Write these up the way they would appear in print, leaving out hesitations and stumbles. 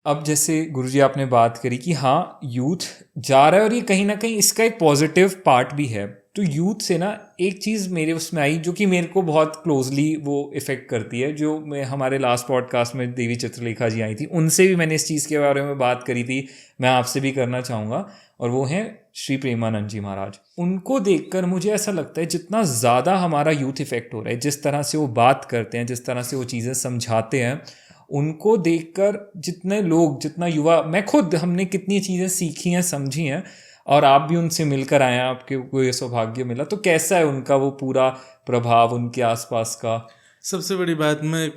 अब जैसे गुरुजी आपने बात करी कि हाँ यूथ जा रहा है और ये कहीं ना कहीं इसका एक पॉजिटिव पार्ट भी है। तो यूथ से ना एक चीज़ मेरे उसमें आई जो कि मेरे को बहुत क्लोजली वो इफ़ेक्ट करती है, जो मैं हमारे लास्ट पॉडकास्ट में देवी चित्रलेखा जी आई थी, उनसे भी मैंने इस चीज़ के बारे में बात करी थी, मैं आपसे भी करना चाहूँगा। और वो हैं श्री प्रेमानंद जी महाराज। उनको देखकर मुझे ऐसा लगता है जितना ज़्यादा हमारा यूथ इफ़ेक्ट हो रहा है, जिस तरह से वो बात करते हैं, जिस तरह से वो चीज़ें समझाते हैं, उनको देखकर जितने लोग, जितना युवा, मैं खुद, हमने कितनी चीज़ें सीखी हैं, समझी हैं, और आप भी उनसे मिलकर आए हैं, आपके को ये सौभाग्य मिला, तो कैसा है उनका वो पूरा प्रभाव उनके आसपास का? सबसे बड़ी बात मैं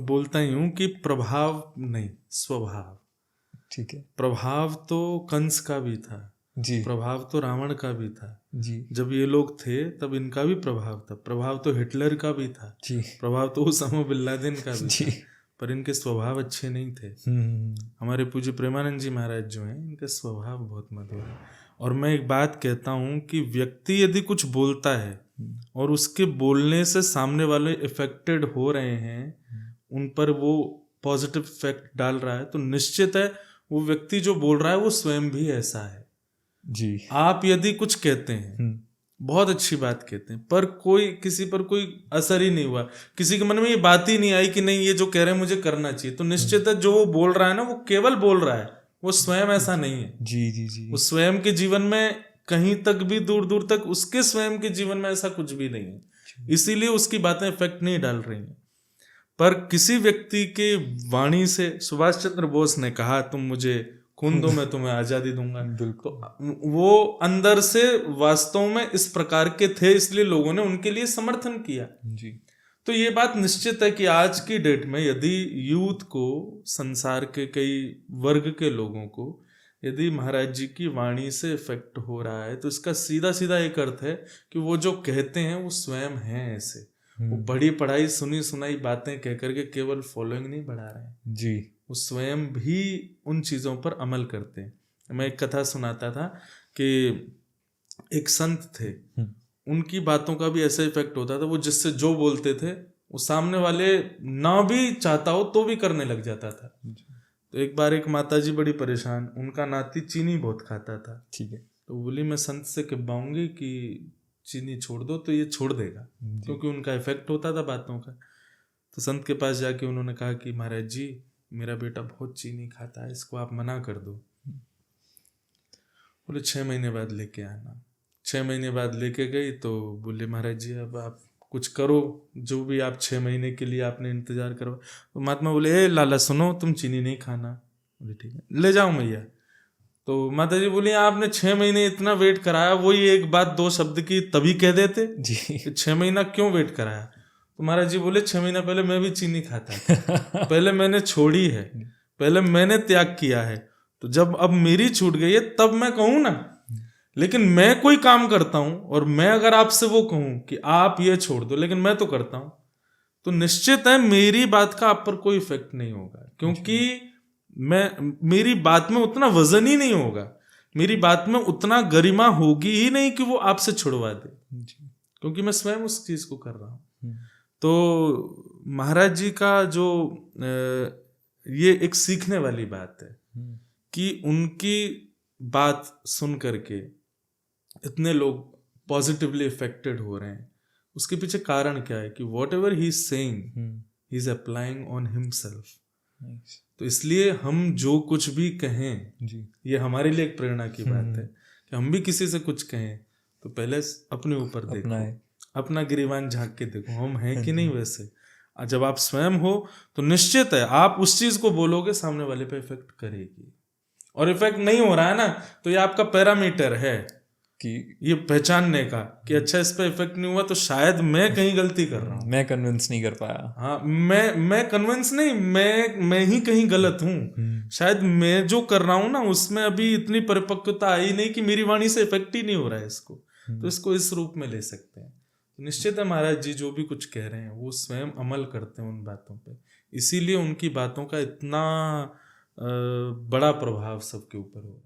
बोलता ही हूँ कि प्रभाव नहीं, स्वभाव। ठीक है प्रभाव तो कंस का भी था जी, प्रभाव तो रावण का भी था। जी जब ये लोग थे तब इनका भी प्रभाव था। प्रभाव तो हिटलर का भी था, जी प्रभाव तो उसामा बिन लादेन का भी जी। था, पर इनके स्वभाव अच्छे नहीं थे। हम्म। हमारे पूज्य प्रेमानंद जी महाराज जो हैं, इनका स्वभाव बहुत मधुर है। और मैं एक बात कहता हूँ कि व्यक्ति यदि कुछ बोलता है और उसके बोलने से सामने वाले इफेक्टेड हो रहे हैं, उन पर वो पॉजिटिव इफेक्ट डाल रहा है, तो निश्चित है वो व्यक्ति जो बोल रहा है वो स्वयं भी ऐसा है। जी। आप यदि कुछ कहते हैं, बहुत अच्छी बात कहते हैं, पर कोई किसी पर कोई असर ही नहीं हुआ, किसी के मन में ये बात ही नहीं आई कि नहीं ये जो कह रहे हैं मुझे करना चाहिए, तो निश्चित है जो वो बोल रहा है ना, वो केवल बोल रहा है, वो स्वयं ऐसा नहीं है। जी जी जी। वो स्वयं के जीवन में कहीं तक भी, दूर दूर तक उसके स्वयं के जीवन में ऐसा कुछ भी नहीं है, इसीलिए उसकी बातें इफेक्ट नहीं डाल रही हैं। पर किसी व्यक्ति के वाणी से, सुभाष चंद्र बोस ने कहा तुम मुझे खून दो मैं तुम्हें आजादी दूंगा, तो वो अंदर से वास्तव में इस प्रकार के थे, इसलिए लोगों ने उनके लिए समर्थन किया जी। तो ये बात निश्चित है कि आज की डेट में यदि यूथ को, संसार के कई वर्ग के लोगों को यदि महाराज जी की वाणी से इफेक्ट हो रहा है, तो इसका सीधा सीधा एक अर्थ है कि वो जो कहते हैं वो स्वयं हैं ऐसे। वो बड़ी पढ़ाई सुनी सुनाई बातें कह करके केवल फॉलोइंग नहीं बढ़ा रहे हैं जी, वो स्वयं भी उन चीज़ों पर अमल करते हैं। मैं एक कथा सुनाता था कि एक संत थे, उनकी बातों का भी ऐसा इफेक्ट होता था, वो जिससे जो बोलते थे वो सामने वाले ना भी चाहता हो तो भी करने लग जाता था। तो एक बार एक माताजी बड़ी परेशान, उनका नाती चीनी बहुत खाता था। ठीक है। तो बोली मैं संत से कहवाऊंगी कि चीनी छोड़ दो, तो ये छोड़ देगा, क्योंकि उनका इफेक्ट होता था बातों का। तो संत के पास जाके उन्होंने कहा कि महाराज जी मेरा बेटा बहुत चीनी खाता है, इसको आप मना कर दो। बोले 6 महीने बाद लेके आना। 6 महीने बाद लेके गई तो बोले महाराज जी अब आप कुछ करो, जो भी आप 6 महीने के लिए आपने इंतजार करो। तो महात्मा बोले ए लाला सुनो, तुम चीनी नहीं खाना। बोले ठीक है ले जाओ मैया। तो माता जी बोली आपने 6 महीने इतना वेट कराया, वही एक बात 2 शब्द की तभी कह देते जी। कि 6 महीना क्यों वेट कराया। तो महाराज जी बोले 6 महीना पहले मैं भी चीनी खाता था, पहले मैंने छोड़ी है, पहले मैंने त्याग किया है, तो जब अब मेरी छूट गई है तब मैं कहूँ ना। लेकिन मैं कोई काम करता हूं और मैं अगर आपसे वो कहूं कि आप ये छोड़ दो, लेकिन मैं तो करता हूं, तो निश्चित है मेरी बात का आप पर कोई इफेक्ट नहीं होगा, क्योंकि मेरी बात में उतना वजन ही नहीं होगा, मेरी बात में उतना गरिमा होगी ही नहीं कि वो आपसे छुड़वा दे, क्योंकि मैं स्वयं उस चीज को कर रहा हूं। तो महाराज जी का जो ये एक सीखने वाली बात है कि उनकी बात सुन करके इतने लोग पॉजिटिवली इफेक्टेड हो रहे हैं। उसके पीछे कारण क्या है कि what ever he is saying he is applying on himself. तो इसलिए हम जो कुछ भी कहें जी, ये हमारे लिए एक प्रेरणा की बात है कि हम भी किसी से कुछ कहें तो पहले अपने ऊपर देखो, अपना गिरीवान झांक के देखो हम हैं कि नहीं वैसे। जब आप स्वयं हो तो निश्चित है आप उस चीज को बोलोगे, सामने वाले पे इफेक्ट करेगी। और इफेक्ट नहीं हो रहा है ना, तो ये आपका पैरामीटर है कि ये पहचानने का कि अच्छा इस पे इफेक्ट नहीं हुआ तो शायद मैं कहीं गलती कर रहा हूँ, मैं कन्विंस नहीं कर पाया। हाँ मैं कन्विंस नहीं, मैं ही कहीं गलत हूँ, शायद मैं जो कर रहा हूँ ना उसमें अभी इतनी परिपक्वता आई नहीं कि मेरी वाणी से इफेक्ट ही नहीं हो रहा है इसको, तो इसको इस रूप में ले सकते हैं। तो निश्चित है महाराज जी जो भी कुछ कह रहे हैं वो स्वयं अमल करते हैं उन बातों पे, इसीलिए उनकी बातों का इतना बड़ा प्रभाव सबके ऊपर हो रहा है।